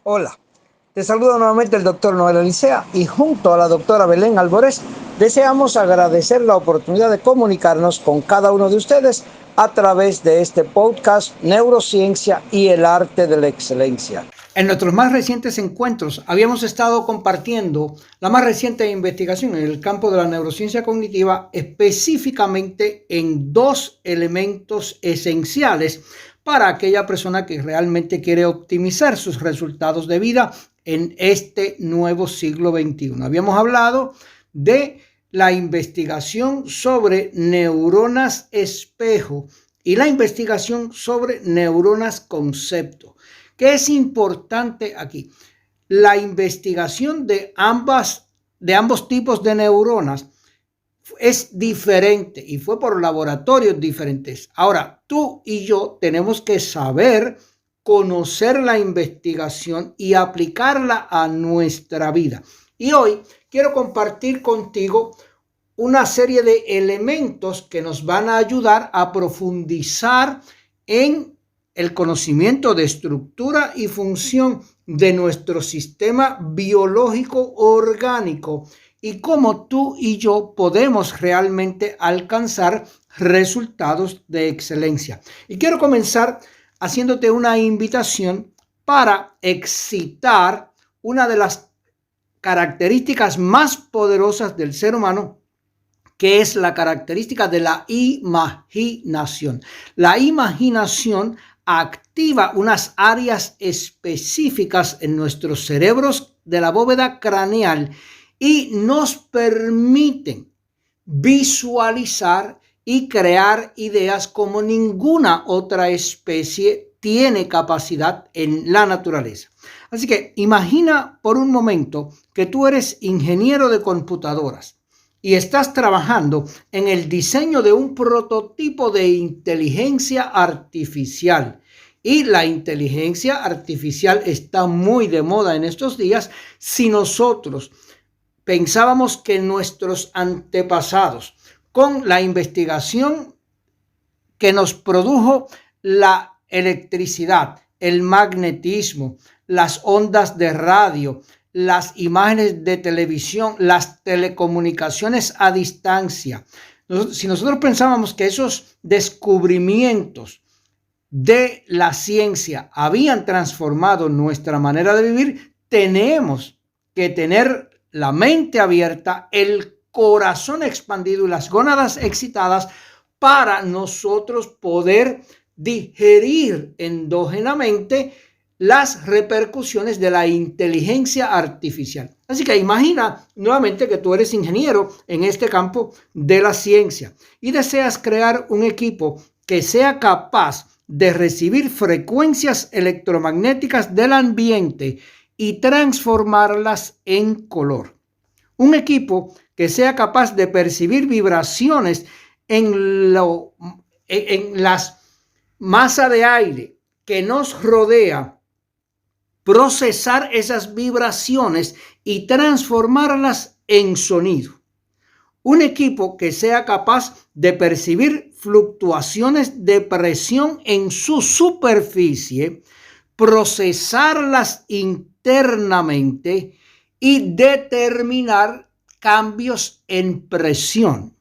Hola, te saluda nuevamente el doctor Noel Elisea y junto a la doctora Belén Alvarez deseamos agradecer la oportunidad de comunicarnos con cada uno de ustedes a través de este podcast Neurociencia y el arte de la excelencia. En nuestros más recientes encuentros habíamos estado compartiendo la más reciente investigación en el campo de la neurociencia cognitiva, específicamente en dos elementos esenciales para aquella persona que realmente quiere optimizar sus resultados de vida en este nuevo siglo XXI. Habíamos hablado de la investigación sobre neuronas espejo y la investigación sobre neuronas concepto. ¿Qué es importante aquí? La investigación de ambos tipos de neuronas es diferente y fue por laboratorios diferentes. Ahora, tú y yo tenemos que saber conocer la investigación y aplicarla a nuestra vida. Y hoy quiero compartir contigo una serie de elementos que nos van a ayudar a profundizar en el conocimiento de estructura y función de nuestro sistema biológico orgánico y cómo tú y yo podemos realmente alcanzar resultados de excelencia. Y quiero comenzar haciéndote una invitación para excitar una de las características más poderosas del ser humano, que es la característica de la imaginación. La imaginación activa unas áreas específicas en nuestros cerebros de la bóveda craneal y nos permiten visualizar y crear ideas como ninguna otra especie tiene capacidad en la naturaleza. Así que imagina por un momento que tú eres ingeniero de computadoras y estás trabajando en el diseño de un prototipo de inteligencia artificial. Y la inteligencia artificial está muy de moda en estos días. Si nosotros pensábamos que nuestros antepasados, con la investigación que nos produjo la electricidad, el magnetismo, las ondas de radio, las imágenes de televisión, las telecomunicaciones a distancia. Si nosotros pensábamos que esos descubrimientos de la ciencia habían transformado nuestra manera de vivir, tenemos que tener la mente abierta, el corazón expandido y las gónadas excitadas para nosotros poder digerir endógenamente las repercusiones de la inteligencia artificial. Así que imagina nuevamente que tú eres ingeniero en este campo de la ciencia y deseas crear un equipo que sea capaz de recibir frecuencias electromagnéticas del ambiente y transformarlas en color. Un equipo que sea capaz de percibir vibraciones en las masas de aire que nos rodea, procesar esas vibraciones y transformarlas en sonido. Un equipo que sea capaz de percibir fluctuaciones de presión en su superficie, procesarlas internamente y determinar cambios en presión.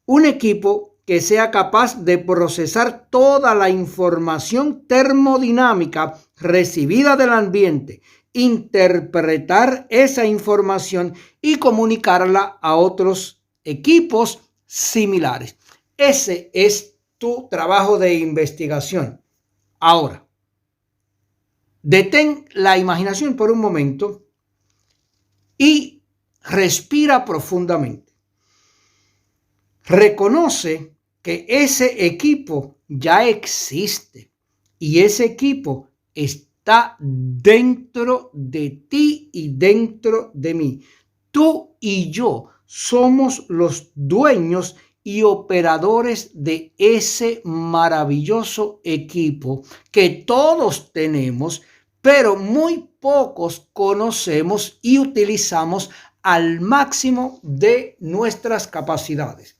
Un equipo que sea capaz de procesar toda la información termodinámica recibida del ambiente, interpretar esa información y comunicarla a otros equipos similares. Ese es tu trabajo de investigación. Ahora, detén la imaginación por un momento y respira profundamente. Reconoce que ese equipo ya existe y ese equipo está dentro de ti y dentro de mí. Tú y yo somos los dueños y operadores de ese maravilloso equipo que todos tenemos, pero muy pocos conocemos y utilizamos al máximo de nuestras capacidades.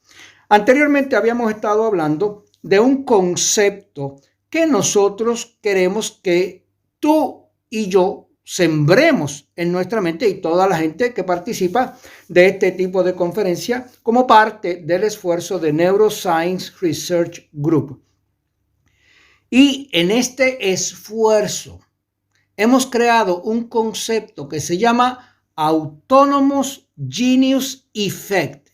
Anteriormente habíamos estado hablando de un concepto que nosotros queremos que tú y yo sembremos en nuestra mente y toda la gente que participa de este tipo de conferencia como parte del esfuerzo de Neuroscience Research Group. Y en este esfuerzo hemos creado un concepto que se llama Autonomous Genius Effect.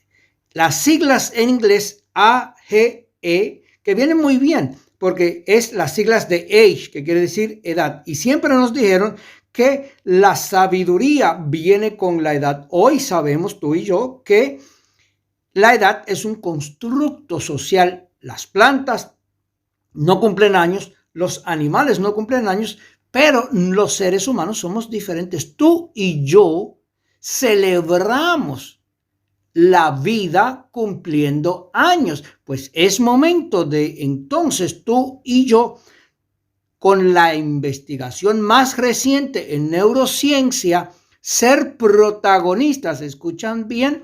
Las siglas en inglés AGE, que vienen muy bien porque es las siglas de age, que quiere decir edad. Y siempre nos dijeron que la sabiduría viene con la edad. Hoy sabemos tú y yo que la edad es un constructo social. Las plantas no cumplen años, los animales no cumplen años, pero los seres humanos somos diferentes. Tú y yo celebramos la vida cumpliendo años. Pues es momento de entonces tú y yo, con la investigación más reciente en neurociencia, ser protagonistas, escuchan bien,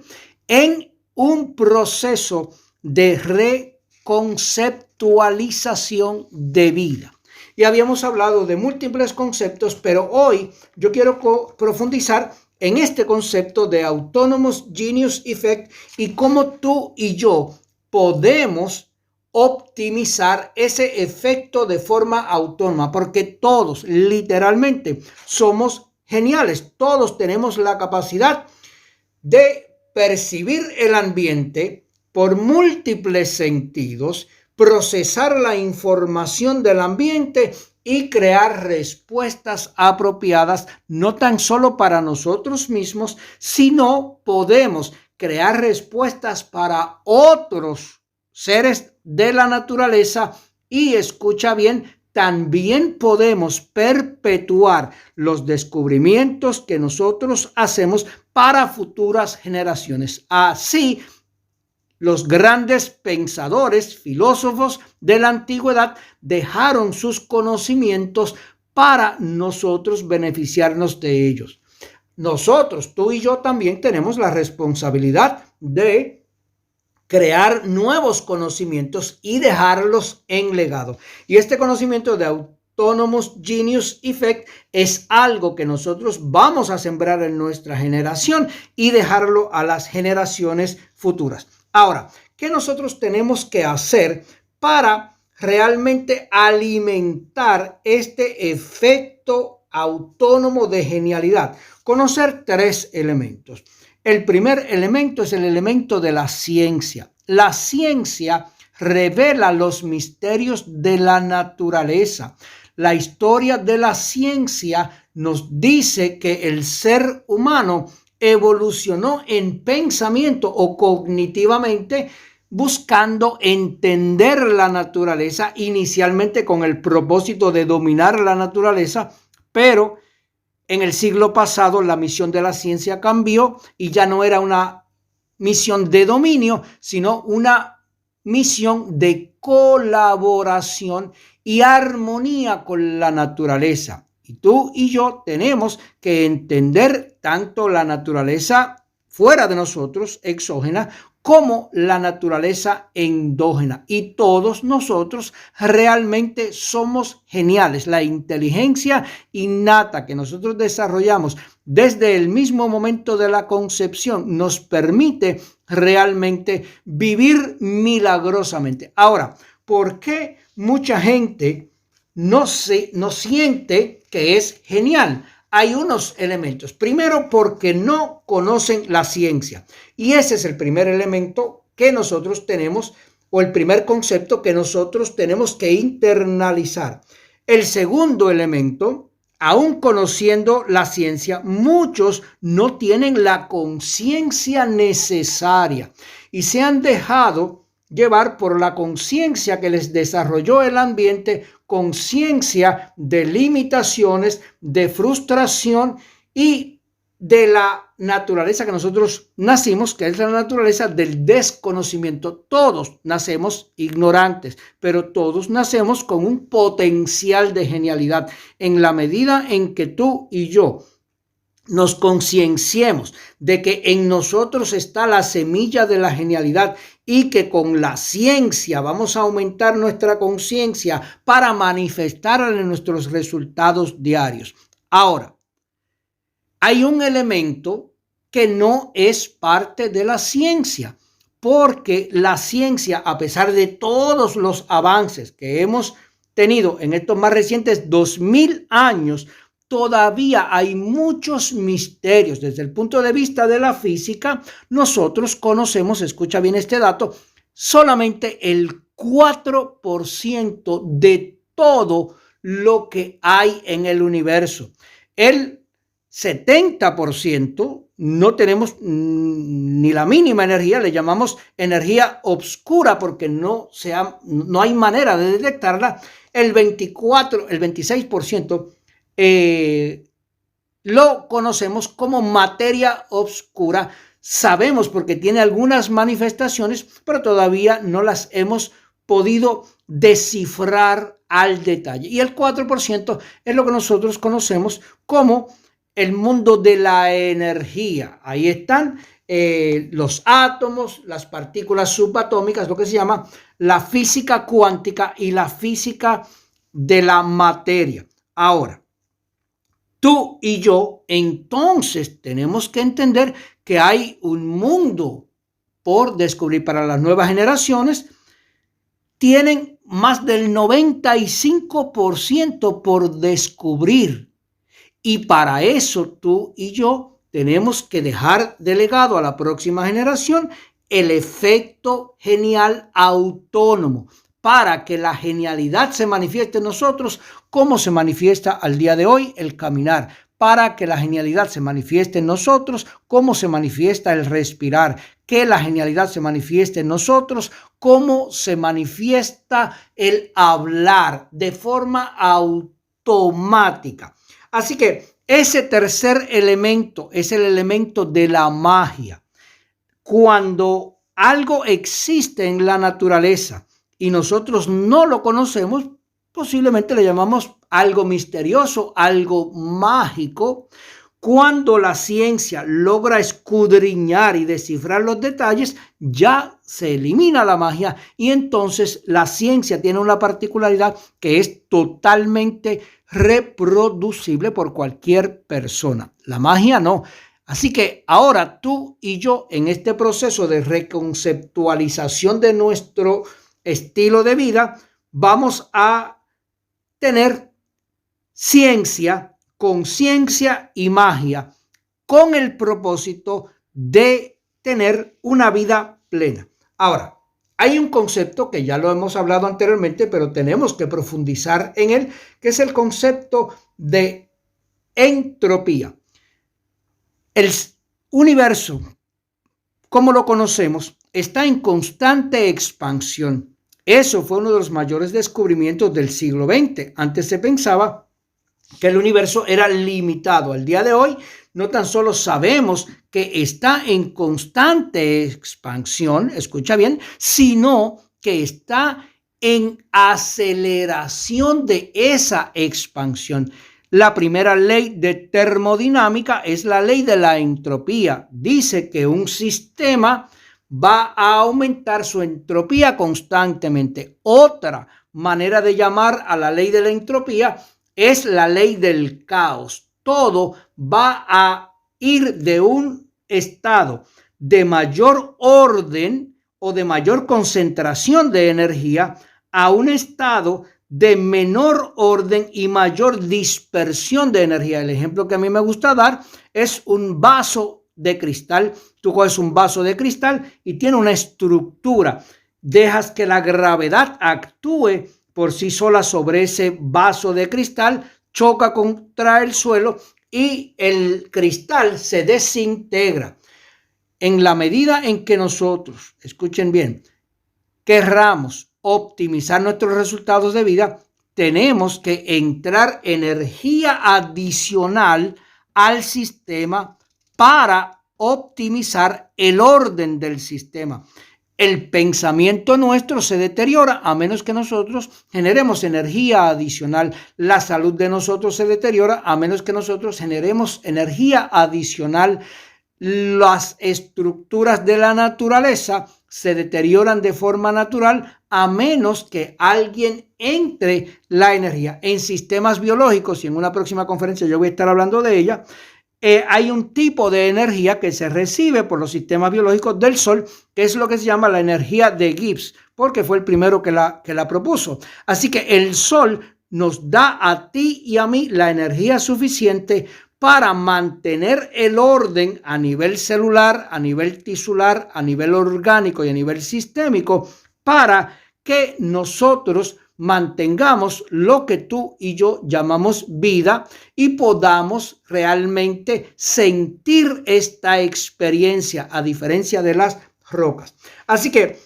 en un proceso de reconceptualización de vida. Y habíamos hablado de múltiples conceptos, pero hoy yo quiero profundizar en este concepto de Autonomous Genius Effect y cómo tú y yo podemos optimizar ese efecto de forma autónoma, porque todos literalmente somos geniales, todos tenemos la capacidad de percibir el ambiente por múltiples sentidos, procesar la información del ambiente y crear respuestas apropiadas, no tan solo para nosotros mismos, sino podemos crear respuestas para otros seres de la naturaleza y, escucha bien, también podemos perpetuar los descubrimientos que nosotros hacemos para futuras generaciones. Así, los grandes pensadores, filósofos de la antigüedad dejaron sus conocimientos para nosotros beneficiarnos de ellos. Nosotros, tú y yo, también tenemos la responsabilidad de crear nuevos conocimientos y dejarlos en legado. Y este conocimiento de Autonomous Genius Effect es algo que nosotros vamos a sembrar en nuestra generación y dejarlo a las generaciones futuras. Ahora, ¿qué nosotros tenemos que hacer para realmente alimentar este efecto autónomo de genialidad? Conocer tres elementos. El primer elemento es el elemento de la ciencia. La ciencia revela los misterios de la naturaleza. La historia de la ciencia nos dice que el ser humano evolucionó en pensamiento o cognitivamente buscando entender la naturaleza, inicialmente con el propósito de dominar la naturaleza, pero en el siglo pasado la misión de la ciencia cambió y ya no era una misión de dominio, sino una misión de colaboración y armonía con la naturaleza. Y tú y yo tenemos que entender tanto la naturaleza fuera de nosotros, exógena, como la naturaleza endógena. Y todos nosotros realmente somos geniales. La inteligencia innata que nosotros desarrollamos desde el mismo momento de la concepción nos permite realmente vivir milagrosamente. Ahora, ¿por qué mucha gente no siente que es genial? Hay unos elementos. Primero, porque no conocen la ciencia. Y ese es el primer elemento que nosotros tenemos, o el primer concepto que nosotros tenemos que internalizar. El segundo elemento, aún conociendo la ciencia, muchos no tienen la conciencia necesaria y se han dejado llevar por la conciencia que les desarrolló el ambiente, conciencia de limitaciones, de frustración y de la naturaleza que nosotros nacimos, que es la naturaleza del desconocimiento. Todos nacemos ignorantes, pero todos nacemos con un potencial de genialidad. En la medida en que tú y yo nos concienciemos de que en nosotros está la semilla de la genialidad y que con la ciencia vamos a aumentar nuestra conciencia para manifestarla en nuestros resultados diarios. Ahora, hay un elemento que no es parte de la ciencia, porque la ciencia, a pesar de todos los avances que hemos tenido en estos más recientes 2000 años, todavía hay muchos misterios. Desde el punto de vista de la física, nosotros conocemos, escucha bien este dato, solamente el 4% de todo lo que hay en el universo. El 70% no tenemos ni la mínima energía, le llamamos energía oscura porque no hay manera de detectarla. El 26% lo conocemos como materia oscura. Sabemos porque tiene algunas manifestaciones, pero todavía no las hemos podido descifrar al detalle. Y el 4% es lo que nosotros conocemos como el mundo de la energía. Ahí están los átomos, las partículas subatómicas, lo que se llama la física cuántica y la física de la materia. Ahora, tú y yo entonces tenemos que entender que hay un mundo por descubrir para las nuevas generaciones. Tienen más del 95% por descubrir. Y para eso tú y yo tenemos que dejar delegado a la próxima generación el efecto genial autónomo para que la genialidad se manifieste en nosotros como se manifiesta al día de hoy el caminar, para que la genialidad se manifieste en nosotros como se manifiesta el respirar, que la genialidad se manifieste en nosotros como se manifiesta el hablar de forma automática. Así que ese tercer elemento es el elemento de la magia. Cuando algo existe en la naturaleza y nosotros no lo conocemos, posiblemente le llamamos algo misterioso, algo mágico. Cuando la ciencia logra escudriñar y descifrar los detalles, ya se elimina la magia y entonces la ciencia tiene una particularidad que es totalmente reproducible por cualquier persona. La magia no. Así que ahora tú y yo en este proceso de reconceptualización de nuestro estilo de vida vamos a tener ciencia, conciencia y magia con el propósito de tener una vida plena. Ahora, hay un concepto que ya lo hemos hablado anteriormente, pero tenemos que profundizar en él, que es el concepto de entropía. El universo, como lo conocemos, está en constante expansión. Eso fue uno de los mayores descubrimientos del siglo XX. Antes se pensaba que el universo era limitado. Al día de hoy, no tan solo sabemos que está en constante expansión, escucha bien, sino que está en aceleración de esa expansión. La primera ley de termodinámica es la ley de la entropía. Dice que un sistema va a aumentar su entropía constantemente. Otra manera de llamar a la ley de la entropía es la ley del caos. Todo va a ir de un estado de mayor orden o de mayor concentración de energía a un estado de menor orden y mayor dispersión de energía. El ejemplo que a mí me gusta dar es un vaso de cristal. Tú coges un vaso de cristal y tiene una estructura. Dejas que la gravedad actúe por sí sola sobre ese vaso de cristal, choca contra el suelo y el cristal se desintegra. En la medida en que nosotros, escuchen bien, querramos optimizar nuestros resultados de vida, tenemos que entrar energía adicional al sistema para optimizar el orden del sistema. El pensamiento nuestro se deteriora a menos que nosotros generemos energía adicional. La salud de nosotros se deteriora a menos que nosotros generemos energía adicional. Las estructuras de la naturaleza se deterioran de forma natural a menos que alguien entre la energía. En sistemas biológicos, y en una próxima conferencia yo voy a estar hablando de ella, hay un tipo de energía que se recibe por los sistemas biológicos del Sol, que es lo que se llama la energía de Gibbs, porque fue el primero que la propuso. Así que el Sol nos da a ti y a mí la energía suficiente para mantener el orden a nivel celular, a nivel tisular, a nivel orgánico y a nivel sistémico, para que nosotros mantengamos lo que tú y yo llamamos vida y podamos realmente sentir esta experiencia, a diferencia de las rocas. Así que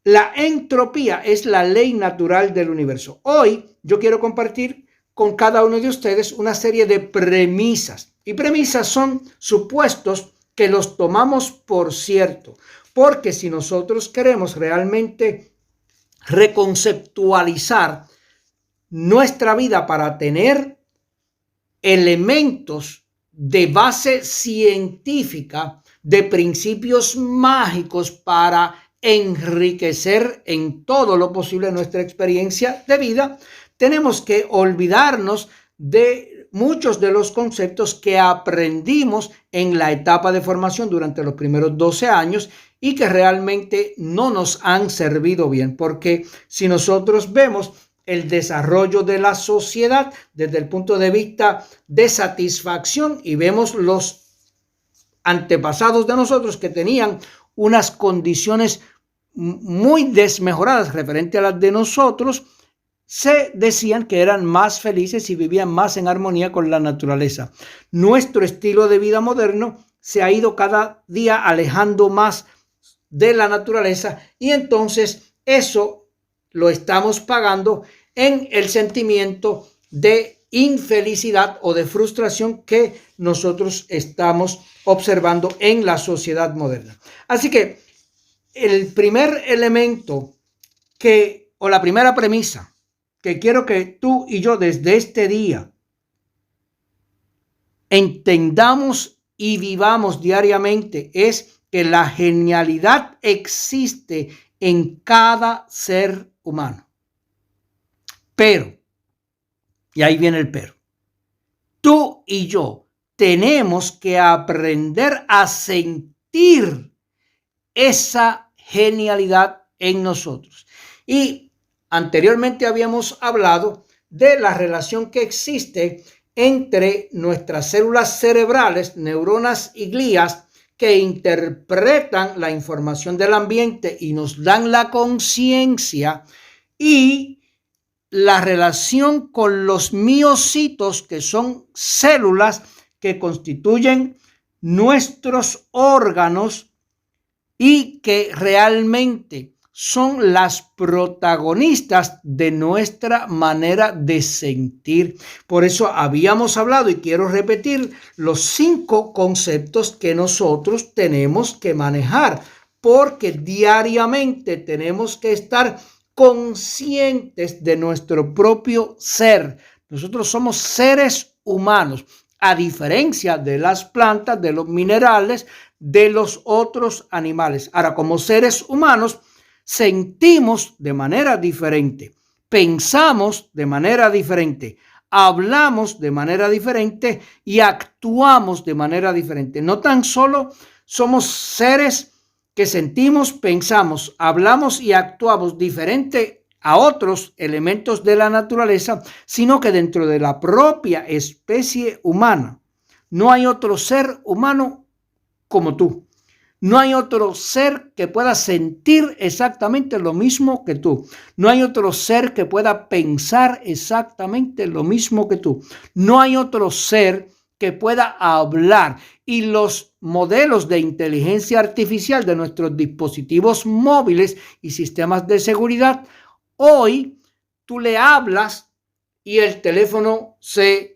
la entropía es la ley natural del universo. Hoy yo quiero compartir con cada uno de ustedes una serie de premisas. Y premisas son supuestos que los tomamos por cierto, porque si nosotros queremos realmente reconceptualizar nuestra vida para tener elementos de base científica, de principios mágicos para enriquecer en todo lo posible nuestra experiencia de vida, tenemos que olvidarnos de muchos de los conceptos que aprendimos en la etapa de formación durante los primeros 12 años y que realmente no nos han servido bien, porque si nosotros vemos el desarrollo de la sociedad desde el punto de vista de satisfacción y vemos los antepasados de nosotros que tenían unas condiciones muy desmejoradas referente a las de nosotros, se decían que eran más felices y vivían más en armonía con la naturaleza. Nuestro estilo de vida moderno se ha ido cada día alejando más de la naturaleza y entonces eso lo estamos pagando en el sentimiento de infelicidad o de frustración que nosotros estamos observando en la sociedad moderna. Así que el primer elemento o la primera premisa que quiero que tú y yo desde este día entendamos y vivamos diariamente es que la genialidad existe en cada ser humano. Pero, y ahí viene el pero, tú y yo tenemos que aprender a sentir esa genialidad en nosotros. Y anteriormente habíamos hablado de la relación que existe entre nuestras células cerebrales, neuronas y glías, que interpretan la información del ambiente y nos dan la conciencia, y la relación con los miocitos, que son células que constituyen nuestros órganos y que realmente son las protagonistas de nuestra manera de sentir. Por eso habíamos hablado y quiero repetir los 5 conceptos que nosotros tenemos que manejar, porque diariamente tenemos que estar conscientes de nuestro propio ser. Nosotros somos seres humanos, a diferencia de las plantas, de los minerales, de los otros animales. Ahora, como seres humanos, sentimos de manera diferente, pensamos de manera diferente, hablamos de manera diferente y actuamos de manera diferente. No tan solo somos seres que sentimos, pensamos, hablamos y actuamos diferente a otros elementos de la naturaleza, sino que dentro de la propia especie humana no hay otro ser humano como tú. No hay otro ser que pueda sentir exactamente lo mismo que tú. No hay otro ser que pueda pensar exactamente lo mismo que tú. No hay otro ser que pueda hablar. Y los modelos de inteligencia artificial de nuestros dispositivos móviles y sistemas de seguridad, hoy tú le hablas y el teléfono se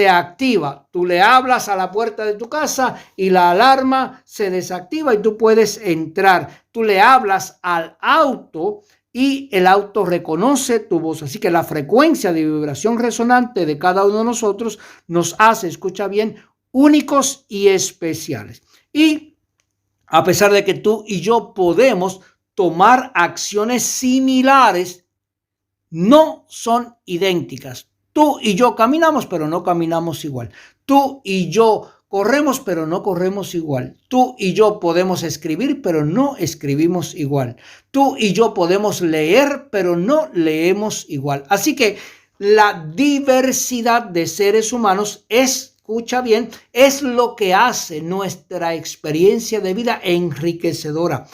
activa. Tú le hablas a la puerta de tu casa y la alarma se desactiva y tú puedes entrar. Tú le hablas al auto y el auto reconoce tu voz. Así que la frecuencia de vibración resonante de cada uno de nosotros nos hace, escucha bien, únicos y especiales. Y a pesar de que tú y yo podemos tomar acciones similares, no son idénticas. Tú y yo caminamos, pero no caminamos igual. Tú y yo corremos, pero no corremos igual. Tú y yo podemos escribir, pero no escribimos igual. Tú y yo podemos leer, pero no leemos igual. Así que la diversidad de seres humanos escucha bien, es lo que hace nuestra experiencia de vida enriquecedora.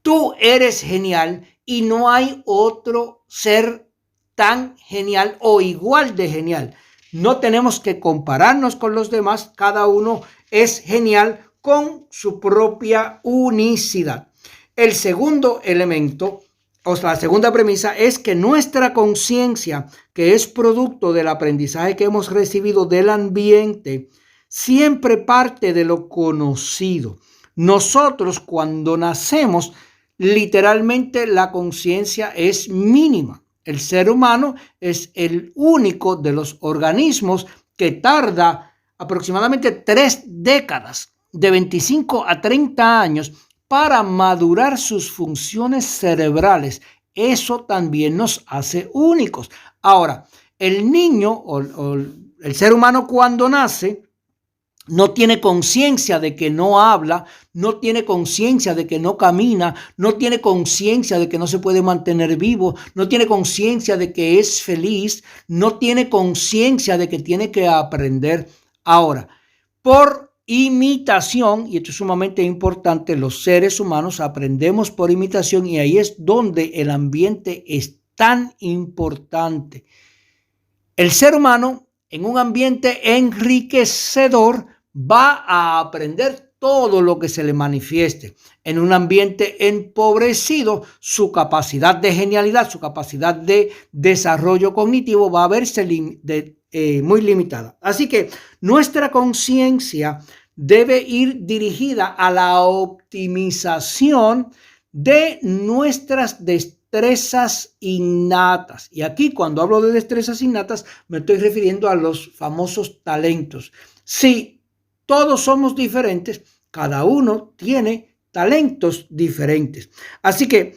Tú eres genial y no hay otro ser tan genial o igual de genial. No tenemos que compararnos con los demás, cada uno es genial con su propia unicidad. El segundo elemento, o sea, la segunda premisa es que nuestra conciencia, que es producto del aprendizaje que hemos recibido del ambiente, siempre parte de lo conocido. Nosotros cuando nacemos, literalmente la conciencia es mínima. El ser humano es el único de los organismos que tarda aproximadamente 3 décadas, de 25 a 30 años, para madurar sus funciones cerebrales. Eso también nos hace únicos. Ahora, el niño o el ser humano cuando nace, no tiene conciencia de que no habla, no tiene conciencia de que no camina, no tiene conciencia de que no se puede mantener vivo, no tiene conciencia de que es feliz, no tiene conciencia de que tiene que aprender. Ahora, por imitación, y esto es sumamente importante, los seres humanos aprendemos por imitación y ahí es donde el ambiente es tan importante. El ser humano en un ambiente enriquecedor va a aprender todo lo que se le manifieste. En un ambiente empobrecido, su capacidad de genialidad, su capacidad de desarrollo cognitivo va a verse muy limitada. Así que nuestra conciencia debe ir dirigida a la optimización de nuestras destrezas innatas. Y aquí cuando hablo de destrezas innatas me estoy refiriendo a los famosos talentos. Sí, todos somos diferentes, cada uno tiene talentos diferentes. Así que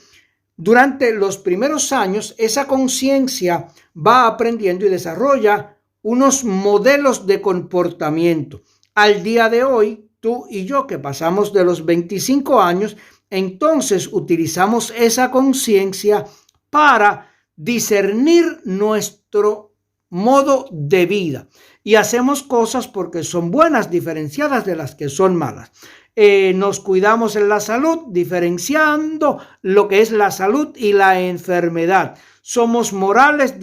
durante los primeros años esa conciencia va aprendiendo y desarrolla unos modelos de comportamiento. Al día de hoy, tú y yo que pasamos de los 25 años, entonces utilizamos esa conciencia para discernir nuestro modo de vida y hacemos cosas porque son buenas, diferenciadas de las que son malas. Nos cuidamos en la salud, diferenciando lo que es la salud y la enfermedad. Somos morales,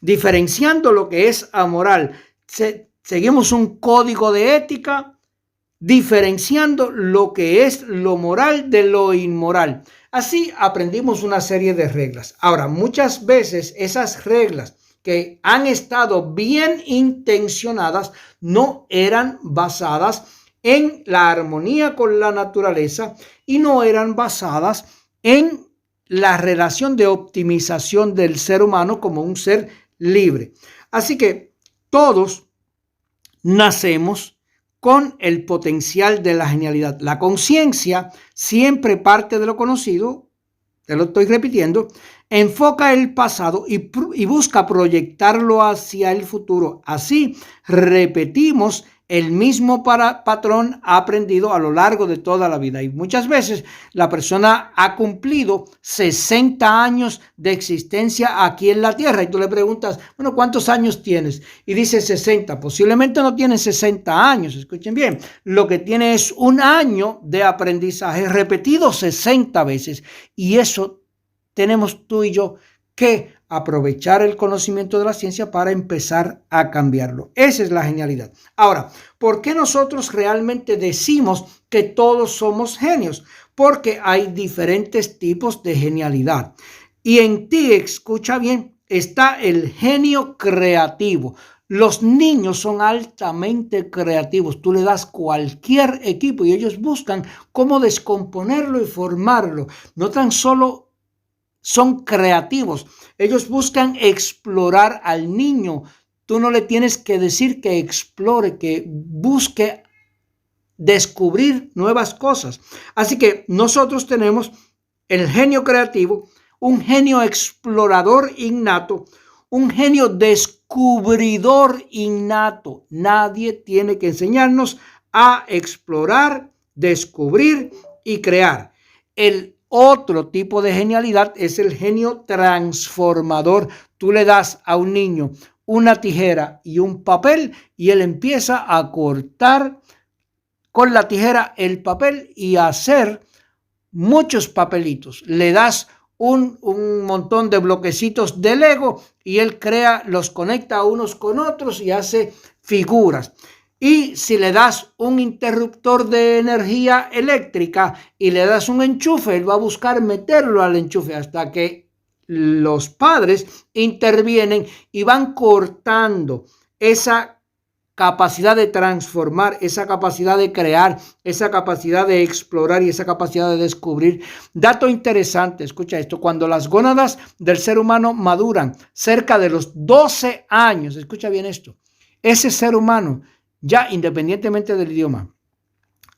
diferenciando lo que es amoral. Seguimos un código de ética, diferenciando lo que es lo moral de lo inmoral. Así aprendimos una serie de reglas. Ahora, muchas veces esas reglas que han estado bien intencionadas no eran basadas en la armonía con la naturaleza y no eran basadas en la relación de optimización del ser humano como un ser libre. Así que todos nacemos con el potencial de la genialidad. La conciencia siempre parte de lo conocido, te lo estoy repitiendo, enfoca el pasado y busca proyectarlo hacia el futuro. Así repetimos el mismo patrón aprendido a lo largo de toda la vida. Y muchas veces la persona ha cumplido 60 años de existencia aquí en la tierra. Y tú le preguntas, bueno, ¿cuántos años tienes? Y dice 60. Posiblemente no tiene 60 años. Escuchen bien. Lo que tiene es un año de aprendizaje repetido 60 veces. Y eso tenemos tú y yo que aprovechar el conocimiento de la ciencia para empezar a cambiarlo. Esa es la genialidad. Ahora, ¿por qué nosotros realmente decimos que todos somos genios? Porque hay diferentes tipos de genialidad. Y en ti, escucha bien, está el genio creativo. Los niños son altamente creativos. Tú le das cualquier equipo y ellos buscan cómo descomponerlo y formarlo. No tan solo son creativos. Ellos buscan explorar al niño. Tú no le tienes que decir que explore, que busque descubrir nuevas cosas. Así que nosotros tenemos el genio creativo, un genio explorador innato, un genio descubridor descubridor innato. Nadie tiene que enseñarnos a explorar, descubrir y crear. El otro tipo de genialidad es el genio transformador. Tú le das a un niño una tijera y un papel y él empieza a cortar con la tijera el papel y a hacer muchos papelitos. Le das un montón de bloquecitos de Lego y él crea, los conecta unos con otros y hace figuras. Y si le das un interruptor de energía eléctrica y le das un enchufe, él va a buscar meterlo al enchufe hasta que los padres intervienen y van cortando esa capacidad de transformar, esa capacidad de crear, esa capacidad de explorar y esa capacidad de descubrir. Dato interesante, escucha esto, cuando las gónadas del ser humano maduran cerca de los 12 años, escucha bien esto, ese ser humano, ya independientemente del idioma,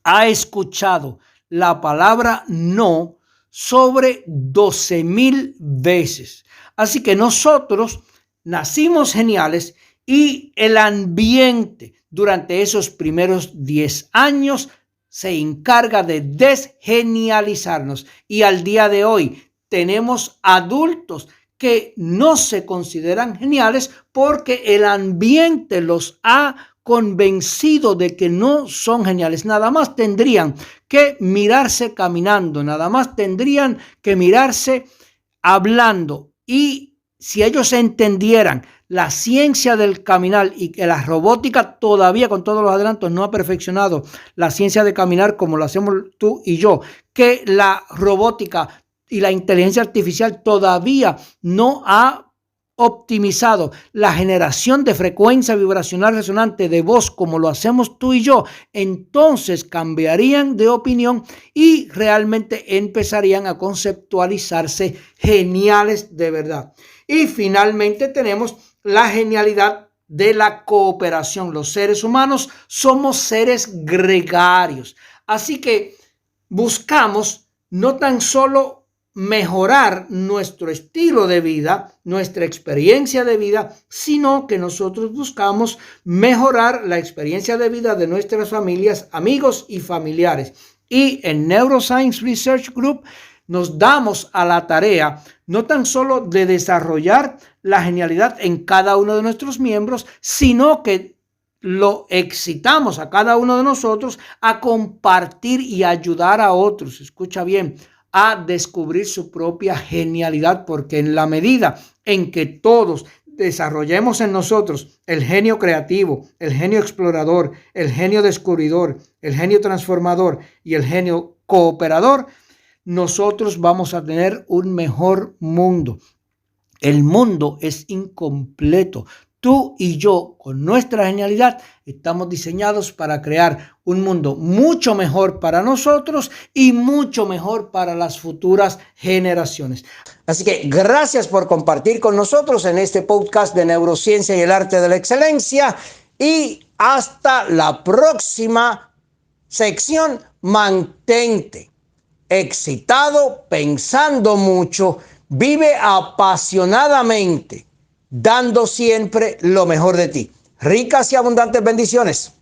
ha escuchado la palabra no sobre 12,000 veces. Así que nosotros nacimos geniales y el ambiente durante esos primeros 10 años se encarga de desgenializarnos. Y al día de hoy tenemos adultos que no se consideran geniales porque el ambiente los ha convencido de que no son geniales. Nada más tendrían que mirarse caminando, nada más tendrían que mirarse hablando. Y si ellos entendieran la ciencia del caminar y que la robótica todavía con todos los adelantos no ha perfeccionado la ciencia de caminar como lo hacemos tú y yo, que la robótica y la inteligencia artificial todavía no ha optimizado la generación de frecuencia vibracional resonante de voz como lo hacemos tú y yo, entonces cambiarían de opinión y realmente empezarían a conceptualizarse geniales de verdad. Y finalmente tenemos la genialidad de la cooperación. Los seres humanos somos seres gregarios, así que buscamos no tan solo mejorar nuestro estilo de vida, nuestra experiencia de vida, sino que nosotros buscamos mejorar la experiencia de vida de nuestras familias, amigos y familiares. Y en Neuroscience Research Group nos damos a la tarea no tan solo de desarrollar la genialidad en cada uno de nuestros miembros, sino que lo excitamos a cada uno de nosotros a compartir y ayudar a otros. Escucha bien, a descubrir su propia genialidad, porque en la medida en que todos desarrollemos en nosotros el genio creativo, el genio explorador, el genio descubridor, el genio transformador y el genio cooperador, nosotros vamos a tener un mejor mundo. El mundo es incompleto. Tú y yo, con nuestra genialidad, estamos diseñados para crear un mundo mucho mejor para nosotros y mucho mejor para las futuras generaciones. Así que gracias por compartir con nosotros en este podcast de Neurociencia y el Arte de la Excelencia. Y hasta la próxima sección. Mantente excitado, pensando mucho, vive apasionadamente, dando siempre lo mejor de ti. Ricas y abundantes bendiciones.